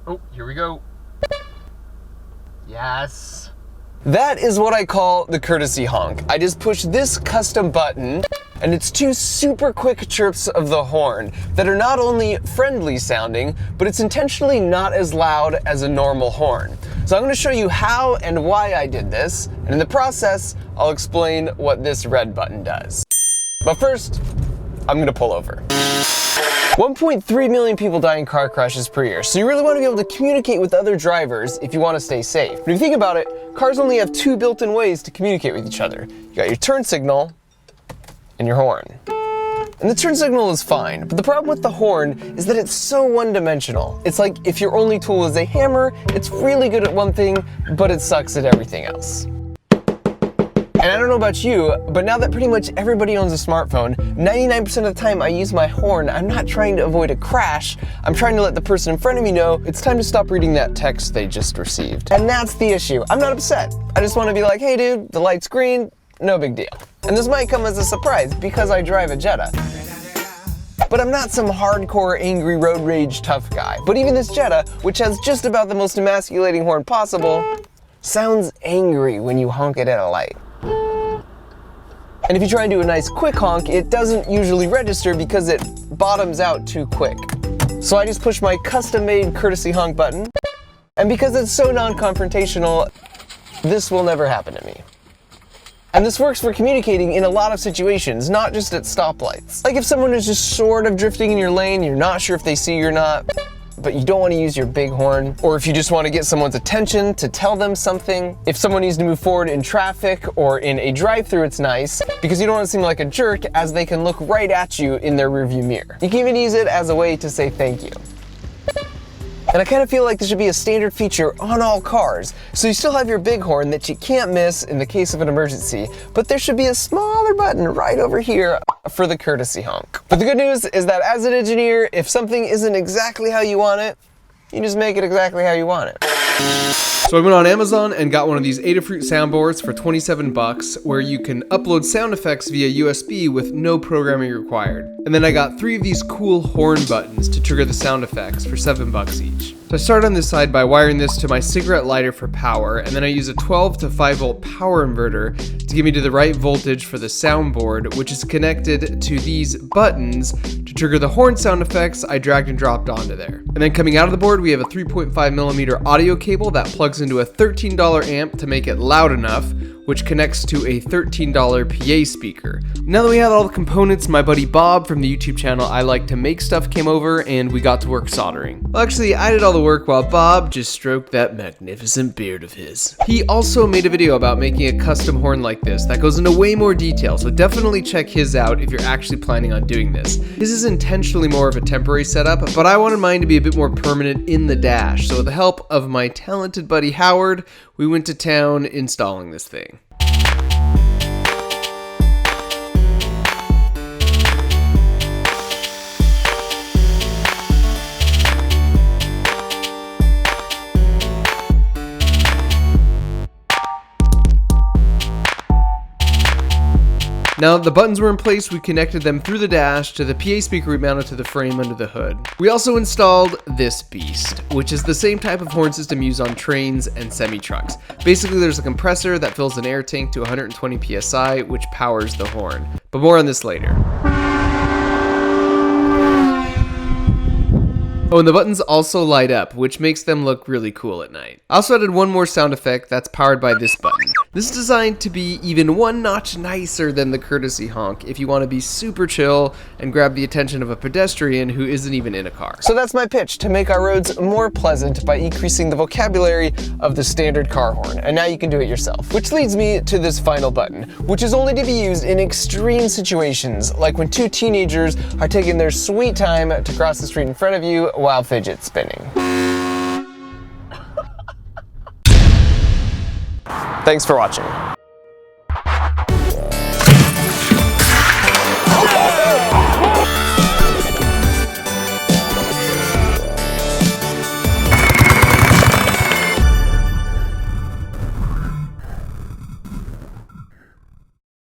Oh, here we go. Yes. That is what I call the courtesy honk. I just push this custom button, and it's two super quick chirps of the horn that are not only friendly sounding, but it's intentionally not as loud as a normal horn. So I'm gonna show you how and why I did this, and in the process, I'll explain what this red button does. But first, I'm gonna pull over. 1.3 million people die in car crashes per year, so you really want to be able to communicate with other drivers if you want to stay safe. But if you think about it, cars only have two built-in ways to communicate with each other. You got your turn signal and your horn. And the turn signal is fine, but the problem with the horn is that it's so one-dimensional. It's like if your only tool is a hammer, it's really good at one thing, but it sucks at everything else. And I don't know about you, but now that pretty much everybody owns a smartphone, 99% of the time I use my horn, I'm not trying to avoid a crash, I'm trying to let the person in front of me know it's time to stop reading that text they just received. And that's the issue. I'm not upset. I just want to be like, hey dude, the light's green, no big deal. And this might come as a surprise because I drive a Jetta. But I'm not some hardcore, angry, road rage tough guy. But even this Jetta, which has just about the most emasculating horn possible, sounds angry when you honk it at a light. And if you try and do a nice quick honk, it doesn't usually register because it bottoms out too quick. So I just push my custom-made courtesy honk button, and because it's so non-confrontational, this will never happen to me. And this works for communicating in a lot of situations, not just at stoplights. Like if someone is just sort of drifting in your lane, you're not sure if they see you or not, but you don't want to use your big horn, or if you just want to get someone's attention to tell them something. If someone needs to move forward in traffic or in a drive-thru, it's nice because you don't want to seem like a jerk as they can look right at you in their rearview mirror. You can even use it as a way to say thank you. And I kind of feel like this should be a standard feature on all cars. So you still have your big horn that you can't miss in the case of an emergency, but there should be a smaller button right over here for the courtesy honk. But the good news is that as an engineer, if something isn't exactly how you want it, you just make it exactly how you want it. So I went on Amazon and got one of these Adafruit soundboards for 27 bucks, where you can upload sound effects via USB with no programming required. And then I got 3 of these cool horn buttons to trigger the sound effects for 7 bucks each. So I started on this side by wiring this to my cigarette lighter for power, and then I use a 12 to 5 volt power inverter to get me to the right voltage for the soundboard, which is connected to these buttons to trigger the horn sound effects I dragged and dropped onto there. And then coming out of the board, we have a 3.5mm audio cable that plugs into a $13 amp to make it loud enough, which connects to a $13 PA speaker. Now that we have all the components, my buddy Bob from the YouTube channel I Like to Make Stuff came over and we got to work soldering. Well, actually, I did all the work while Bob just stroked that magnificent beard of his. He also made a video about making a custom horn like this that goes into way more detail, so definitely check his out if you're actually planning on doing this. His is intentionally more of a temporary setup, but I wanted mine to be a bit more permanent in the dash, so with the help of my talented buddy Howard, we went to town installing this thing. Now the buttons were in place, we connected them through the dash to the PA speaker we mounted to the frame under the hood. We also installed this beast, which is the same type of horn system used on trains and semi-trucks. Basically there's a compressor that fills an air tank to 120 psi, which powers the horn. But more on this later. Oh, and the buttons also light up, which makes them look really cool at night. I also added one more sound effect that's powered by this button. This is designed to be even one notch nicer than the courtesy honk if you want to be super chill and grab the attention of a pedestrian who isn't even in a car. So that's my pitch, to make our roads more pleasant by increasing the vocabulary of the standard car horn. And now you can do it yourself. Which leads me to this final button, which is only to be used in extreme situations, like when 2 teenagers are taking their sweet time to cross the street in front of you while fidget spinning. Thanks for watching.